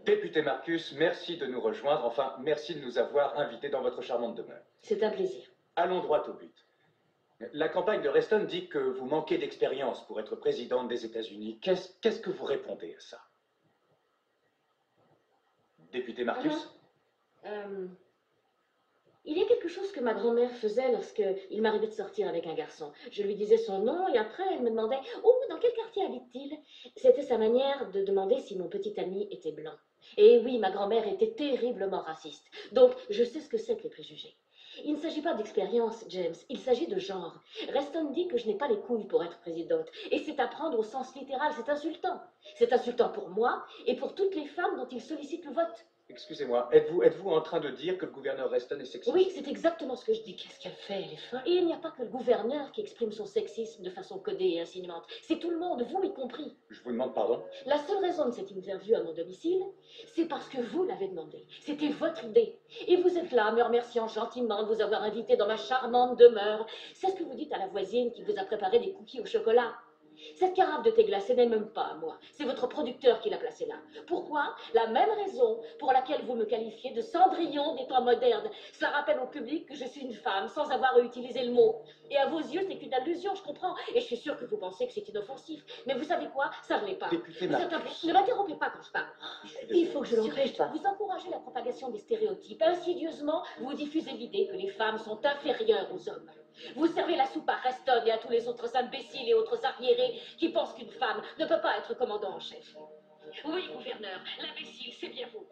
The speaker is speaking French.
Député Marcus, merci de nous rejoindre, enfin, merci de nous avoir invités dans votre charmante demeure. C'est un plaisir. Allons droit au but. La campagne de Reston dit que vous manquez d'expérience pour être présidente des États-Unis. Qu'est-ce que vous répondez à ça? Député Marcus? Il y a quelque chose que ma grand-mère faisait lorsqu'il m'arrivait de sortir avec un garçon. Je lui disais son nom et après elle me demandait « Oh, dans quel quartier habite-t-il » C'était sa manière de demander si mon petit ami était blanc. Et oui, ma grand-mère était terriblement raciste. Donc, je sais ce que c'est que les préjugés. Il ne s'agit pas d'expérience, James, il s'agit de genre. Reston dit que je n'ai pas les couilles pour être présidente. Et c'est à prendre au sens littéral, c'est insultant. C'est insultant pour moi et pour toutes les femmes dont il sollicite le vote. Excusez-moi, êtes-vous en train de dire que le gouverneur Reston est sexiste? Oui, c'est exactement ce que je dis. Qu'est-ce qu'elle fait? Elle est folle. Et il n'y a pas que le gouverneur qui exprime son sexisme de façon codée et insinuante. C'est tout le monde, vous y compris. Je vous demande pardon? La seule raison de cette interview à mon domicile, c'est parce que vous l'avez demandé. C'était votre idée. Et vous êtes là, me remerciant gentiment de vous avoir invité dans ma charmante demeure. C'est ce que vous dites à la voisine qui vous a préparé des cookies au chocolat. Cette carafe de thé glacé n'est même pas à moi. C'est votre producteur qui l'a placée là. Pourquoi? La même raison pour laquelle vous me qualifiez de Cendrillon des temps modernes. Cela rappelle au public que je suis une femme sans avoir à utiliser le mot. Et à vos yeux, c'est qu'une allusion, je comprends. Et je suis sûre que vous pensez que c'est inoffensif. Mais vous savez quoi? Ça ne l'est pas. Député Marcus. Ne m'interrompez pas quand je parle. Il faut que je l'empêche pas. Vous encouragez la propagation des stéréotypes. Insidieusement, vous diffusez l'idée que les femmes sont inférieures aux hommes. Vous servez la soupe à Reston et à tous les autres imbéciles et autres arriérés qui pensent qu'une femme ne peut pas être commandant en chef. Oui, gouverneur, l'imbécile, c'est bien vous.